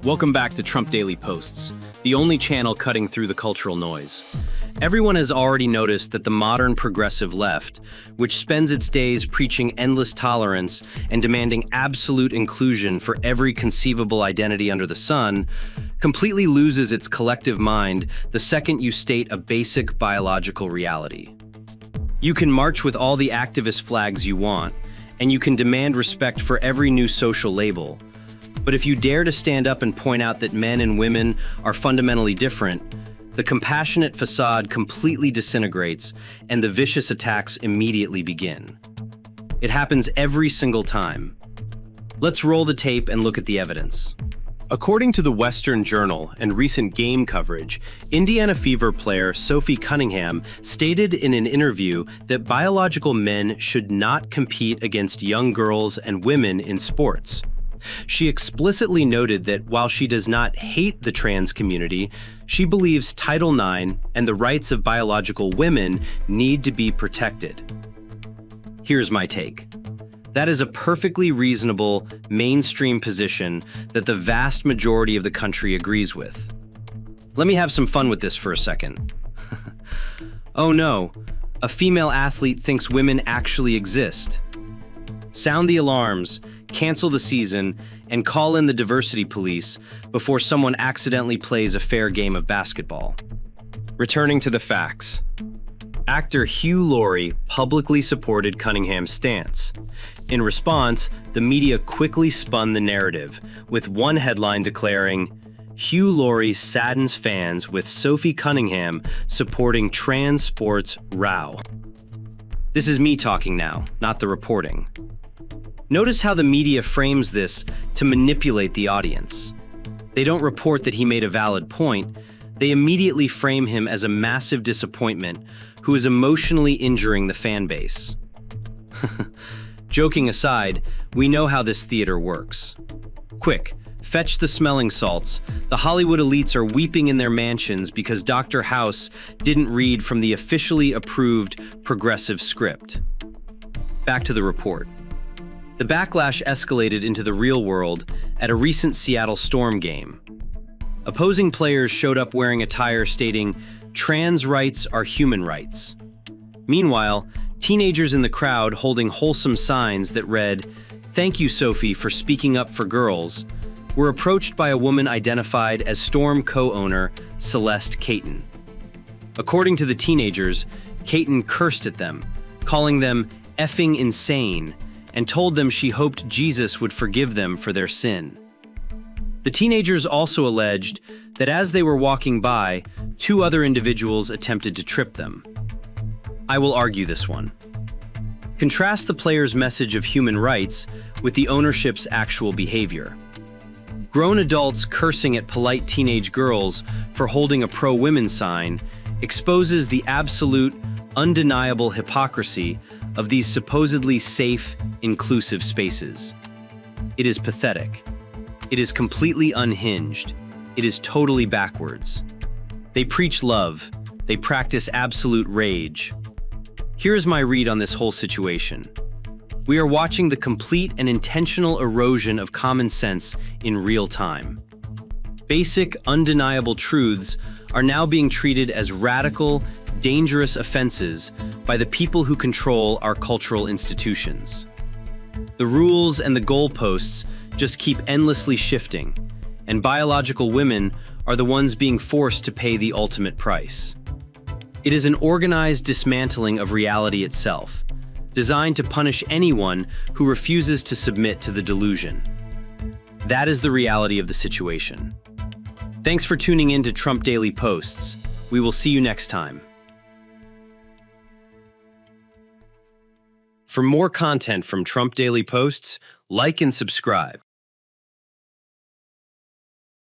Welcome back to Trump Daily Posts, the only channel cutting through the cultural noise. Everyone has already noticed that the modern progressive left, which spends its days preaching endless tolerance and demanding absolute inclusion for every conceivable identity under the sun, completely loses its collective mind the second you state a basic biological reality. You can march with all the activist flags you want, and you can demand respect for every new social label. But if you dare to stand up and point out that men and women are fundamentally different, the compassionate facade completely disintegrates and the vicious attacks immediately begin. It happens every single time. Let's roll the tape and look at the evidence. According to the Western Journal and recent game coverage, Indiana Fever player Sophie Cunningham stated in an interview that biological men should not compete against young girls and women in sports. She explicitly noted that while she does not hate the trans community, she believes Title IX and the rights of biological women need to be protected. Here's my take. That is a perfectly reasonable, mainstream position that the vast majority of the country agrees with. Let me have some fun with this for a second. Oh no, a female athlete thinks women actually exist. Sound the alarms, cancel the season, and call in the diversity police before someone accidentally plays a fair game of basketball. Returning to the facts. Actor Hugh Laurie publicly supported Cunningham's stance. In response, the media quickly spun the narrative, with one headline declaring, "Hugh Laurie saddens fans with Sophie Cunningham supporting trans sports row." This is me talking now, not the reporting. Notice how the media frames this to manipulate the audience. They don't report that he made a valid point. They immediately frame him as a massive disappointment who is emotionally injuring the fan base. Joking aside, we know how this theater works. Quick, fetch the smelling salts. The Hollywood elites are weeping in their mansions because Dr. House didn't read from the officially approved progressive script. Back to the report. The backlash escalated into the real world at a recent Seattle Storm game. Opposing players showed up wearing attire stating, "Trans rights are human rights." Meanwhile, teenagers in the crowd holding wholesome signs that read, "Thank you, Sophie, for speaking up for girls," were approached by a woman identified as Storm co-owner Celeste Caton. According to the teenagers, Caton cursed at them, calling them effing insane, and told them she hoped Jesus would forgive them for their sin. The teenagers also alleged that as they were walking by, two other individuals attempted to trip them. I will argue this one. Contrast the player's message of human rights with the ownership's actual behavior. Grown adults cursing at polite teenage girls for holding a pro-women sign exposes the absolute, undeniable hypocrisy of these supposedly safe, inclusive spaces. It is pathetic. It is completely unhinged. It is totally backwards. They preach love. They practice absolute rage. Here is my read on this whole situation. We are watching the complete and intentional erosion of common sense in real time. Basic, undeniable truths are now being treated as radical, dangerous offenses by the people who control our cultural institutions. The rules and the goalposts just keep endlessly shifting, and biological women are the ones being forced to pay the ultimate price. It is an organized dismantling of reality itself, designed to punish anyone who refuses to submit to the delusion. That is the reality of the situation. Thanks for tuning in to Trump Daily Posts. We will see you next time. For more content from Trump Daily Posts, like and subscribe.